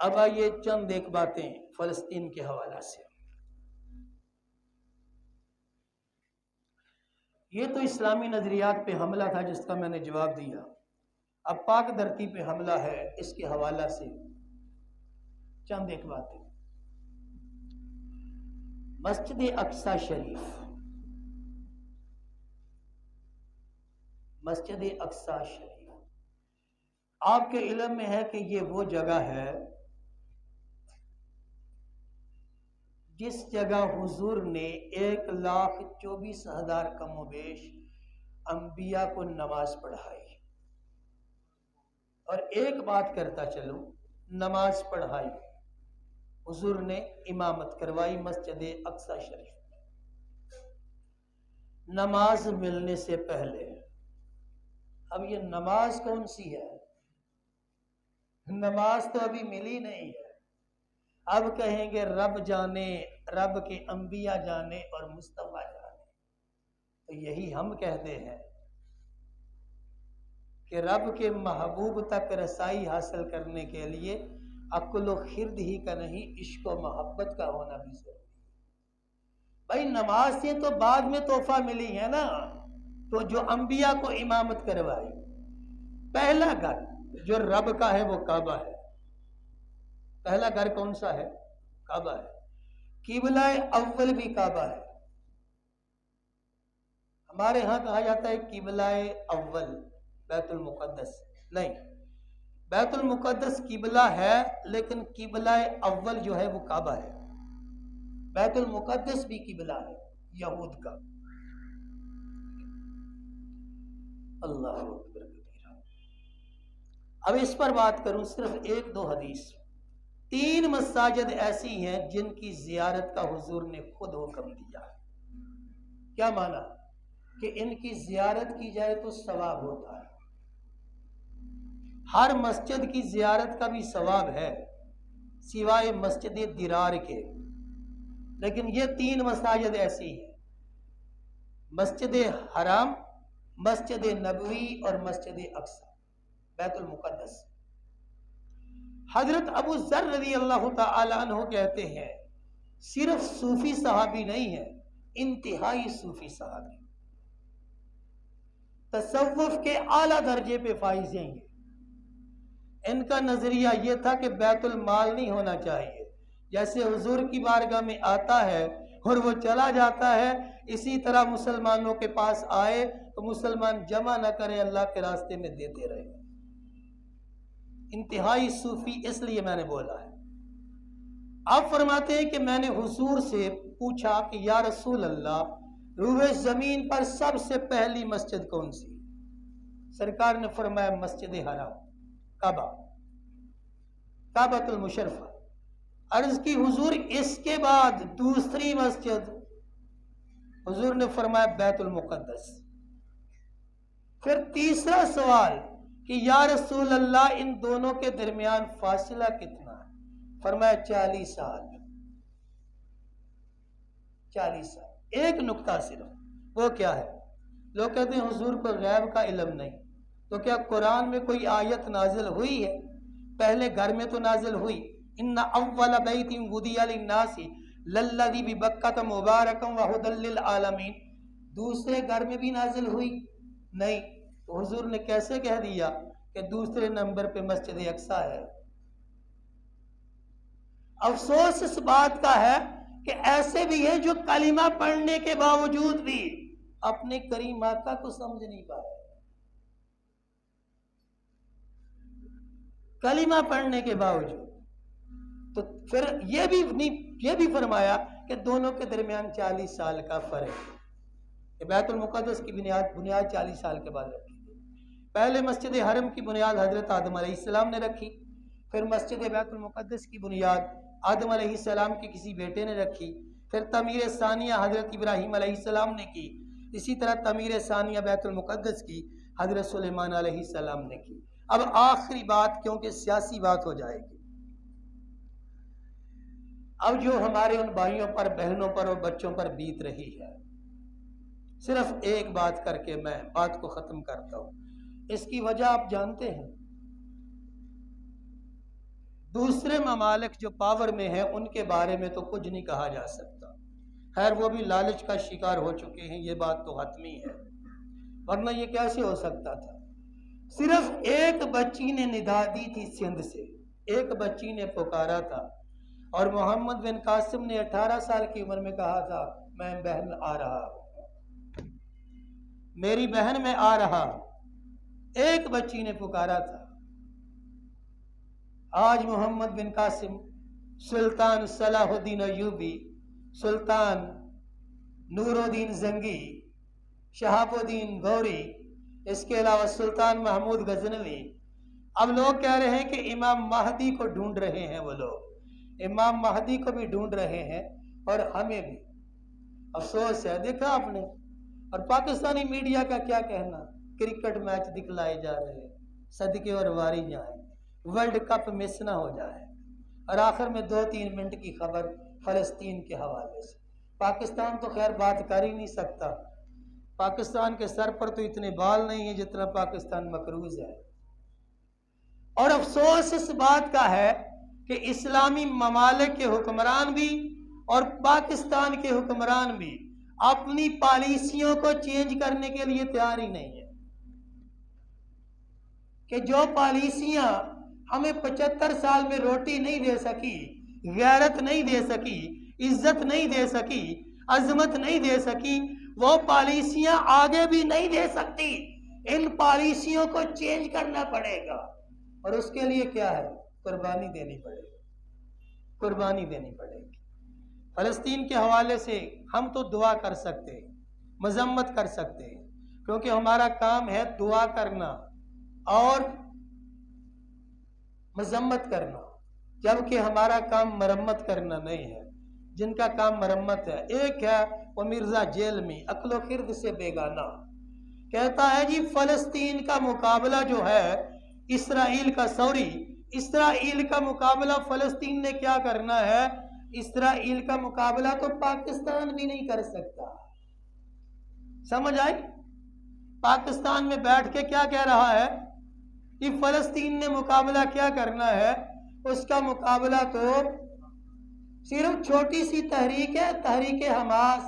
اب آئیے چند ایک باتیں فلسطین کے حوالہ سے۔ یہ تو اسلامی نظریات پہ حملہ تھا جس کا میں نے جواب دیا۔ اب پاک دھرتی پہ حملہ ہے، اس کے حوالہ سے چند ایک باتیں۔ مسجد اقصی شریف، مسجد اقصی شریف آپ کے علم میں ہے کہ یہ وہ جگہ ہے جس جگہ حضور نے 1,24,000 کم و بیش انبیاء کو نماز پڑھائی۔ اور ایک بات کرتا چلوں، نماز پڑھائی، حضور نے امامت کروائی مسجد اقصی شریف میں نماز ملنے سے پہلے۔ اب یہ نماز کون سی ہے؟ نماز تو ابھی ملی نہیں ہے۔ اب کہیں گے رب جانے، رب کے انبیاء جانے اور مصطفیٰ جانے۔ تو یہی ہم کہتے ہیں کہ رب کے محبوب تک رسائی حاصل کرنے کے لیے عقل و خرد ہی کا نہیں، عشق و محبت کا ہونا بھی ضروری ہے۔ بھائی نماز سے تو بعد میں تحفہ ملی ہے نا، تو جو انبیاء کو امامت کروائی، پہلا گھر جو رب کا ہے وہ کعبہ ہے۔ پہلا گھر کون سا ہے؟ کعبہ ہے۔ قبلہ اول بھی کعبہ ہے۔ ہمارے ہاں کہا جاتا ہے قبلہ اول بیت المقدس، نہیں، بیت المقدس قبلہ ہے لیکن قبلہ اول جو ہے وہ کعبہ ہے۔ بیت المقدس بھی قبلہ ہے یہود کا۔ اللہ اکبر کبیرہ۔ اب اس پر بات کروں، صرف 1-2 حدیث۔ 3 مساجد ایسی ہیں جن کی زیارت کا حضور نے خود حکم دیا۔ کیا معنی؟ کہ ان کی زیارت کی جائے تو ثواب ہوتا ہے۔ ہر مسجد کی زیارت کا بھی ثواب ہے سوائے مسجد درار کے، لیکن یہ 3 مساجد ایسی ہیں، مسجد حرام، مسجد نبوی اور مسجد اقصی بیت المقدس۔ حضرت ابو ذر رضی اللہ تعالی عنہ کہتے ہیں صرف صوفی صحابی نہیں ہے، انتہائی صوفی صحابی، تصوف کے اعلیٰ درجے پہ فائز ہیں۔ ان کا نظریہ یہ تھا کہ بیت المال نہیں ہونا چاہیے، جیسے حضور کی بارگاہ میں آتا ہے اور وہ چلا جاتا ہے، اسی طرح مسلمانوں کے پاس آئے تو مسلمان جمع نہ کریں، اللہ کے راستے میں دیتے رہے۔ انتہائی صوفی، اس لیے میں نے بولا ہے۔ آپ فرماتے ہیں کہ میں نے حضور سے پوچھا کہ یا رسول اللہ، روئے زمین پر سب سے پہلی مسجد کون سی؟ سرکار نے فرمایا مسجد حرام، کعبہ، کعبۃ المشرفہ۔ عرض کی حضور اس کے بعد دوسری مسجد؟ حضور نے فرمایا بیت المقدس۔ پھر تیسرا سوال کہ یا رسول اللہ ان دونوں کے درمیان فاصلہ کتنا ہے؟ فرمایا 40 سال۔ 40 سال۔ ایک نکتہ صرف، وہ کیا ہے؟ لوگ کہتے ہیں حضور کو غیب کا علم نہیں، تو کیا قرآن میں کوئی آیت نازل ہوئی ہے؟ پہلے گھر میں تو نازل ہوئی، ان اول بیت وضع للناس للذی ببکۃ مبارکا وہدی للعالمین۔ دوسرے گھر میں بھی نازل ہوئی؟ نہیں، تو حضور نے کیسے کہہ دیا کہ دوسرے نمبر پہ مسجد اقصی ہے؟ افسوس اس بات کا ہے کہ ایسے بھی ہیں جو کلمہ پڑھنے کے باوجود بھی اپنے کریم آقا کو سمجھ نہیں پائے۔ کلمہ پڑھنے کے باوجود تو پھر یہ بھی فرمایا کہ دونوں کے درمیان 40 سال کا فرق ہے، کہ بیت المقدس کی بنیاد 40 سال کے بعد رکھی گئی۔ پہلے مسجد حرم کی بنیاد حضرت آدم علیہ السلام نے رکھی، پھر مسجد بیت المقدس کی بنیاد آدم علیہ السلام کے کسی بیٹے نے رکھی، پھر تعمیر ثانیہ حضرت ابراہیم علیہ السلام نے کی، اسی طرح تعمیر ثانیہ بیت المقدس کی حضرت سلیمان علیہ السلام نے کی۔ اب آخری بات، کیونکہ سیاسی بات ہو جائے گی، اب جو ہمارے ان بھائیوں پر، بہنوں پر اور بچوں پر بیت رہی ہے، صرف ایک بات کر کے میں بات کو ختم کرتا ہوں۔ اس کی وجہ آپ جانتے ہیں، دوسرے ممالک جو پاور میں ہیں ان کے بارے میں تو کچھ نہیں کہا جا سکتا، خیر وہ بھی لالچ کا شکار ہو چکے ہیں، یہ بات تو حتمی ہے، ورنہ یہ کیسے ہو سکتا تھا؟ صرف ایک بچی نے ندا دی تھی سندھ سے، ایک بچی نے پکارا تھا، اور محمد بن قاسم نے 18 سال کی عمر میں کہا تھا میں بہن آ رہا ہوں، میری بہن میں آ رہا ہوں، ایک بچی نے پکارا تھا۔ آج محمد بن قاسم، سلطان صلاح الدین ایوبی، سلطان نور الدین زنگی، شہاب الدین غوری، اس کے علاوہ سلطان محمود غزنوی، اب لوگ کہہ رہے ہیں کہ امام مہدی کو ڈھونڈ رہے ہیں، وہ لوگ امام مہدی کو بھی ڈھونڈ رہے ہیں اور ہمیں بھی۔ افسوس ہے، دیکھا آپ نے، اور پاکستانی میڈیا کا کیا کہنا، کرکٹ میچ دکھلائے جا رہے ہیں، صدقے اور واری جائیں، ورلڈ کپ مس نہ ہو جائے، اور آخر میں 2-3 منٹ کی خبر فلسطین کے حوالے سے۔ پاکستان تو خیر بات کر ہی نہیں سکتا، پاکستان کے سر پر تو اتنے بال نہیں ہیں جتنا پاکستان مقروض ہے، اور افسوس اس بات کا ہے کہ اسلامی ممالک کے حکمران بھی اور پاکستان کے حکمران بھی اپنی پالیسیوں کو چینج کرنے کے لیے تیار ہی نہیں ہے، کہ جو پالیسیاں ہمیں 75 سال میں روٹی نہیں دے سکی، غیرت نہیں دے سکی، عزت نہیں دے سکی، عظمت نہیں دے سکی، وہ پالیسیاں آگے بھی نہیں دے سکتی، ان پالیسیوں کو چینج کرنا پڑے گا، اور اس کے لیے کیا ہے؟ قربانی دینی پڑے گی، قربانی دینی پڑے گی۔ فلسطین کے حوالے سے ہم تو دعا کر سکتے ہیں، مذمت کر سکتے ہیں، کیونکہ ہمارا کام ہے دعا کرنا اور مذمت کرنا، جبکہ ہمارا کام مرمت کرنا نہیں ہے، جن کا کام مرمت ہے۔ ایک ہے وہ مرزا جیل میں، عقل و خرد سے بیگانہ، کہتا ہے جی فلسطین کا مقابلہ جو ہے اسرائیل کا، اسرائیل کا مقابلہ فلسطین نے کیا کرنا ہے، اسرائیل کا مقابلہ تو پاکستان بھی نہیں کر سکتا۔ سمجھ آئی؟ پاکستان میں بیٹھ کے کیا کہہ رہا ہے کہ فلسطین نے مقابلہ کیا کرنا ہے، اس کا مقابلہ تو صرف چھوٹی سی تحریک ہے، تحریک حماس،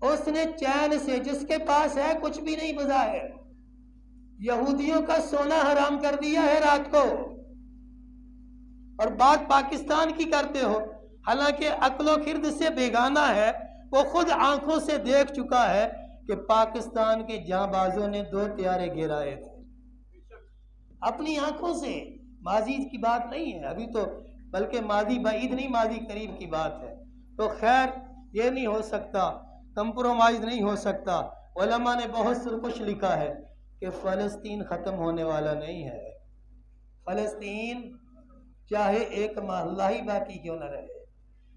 اس نے چین سے، جس کے پاس ہے کچھ بھی نہیں بظاہر، یہودیوں کا سونا حرام کر دیا ہے رات کو، اور بات پاکستان کی کرتے ہو، حالانکہ عقل و خرد سے بیگانہ ہے، وہ خود آنکھوں سے دیکھ چکا ہے کہ پاکستان کے جاں بازوں نے 2 طیارے گرائے تھے، اپنی آنکھوں سے، ماضی کی بات نہیں ہے ابھی تو، بلکہ ماضی بعید نہیں، ماضی قریب کی بات ہے۔ تو خیر یہ نہیں ہو سکتا، کمپرومائز نہیں ہو سکتا۔ علماء نے بہت سے کچھ لکھا ہے کہ فلسطین ختم ہونے والا نہیں ہے، فلسطین چاہے ایک محلہ ہی باقی کیوں نہ رہے،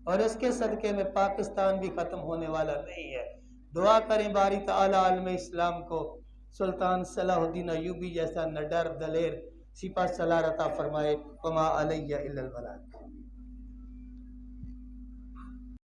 اور اس کے صدقے میں پاکستان بھی ختم ہونے والا نہیں ہے۔ دعا کریں باری تعالی عالم اسلام کو سلطان صلاح الدین ایوبی جیسا نڈر دلیر سپہ سالار عطا فرمائے، وما علیہ الا البلاغ۔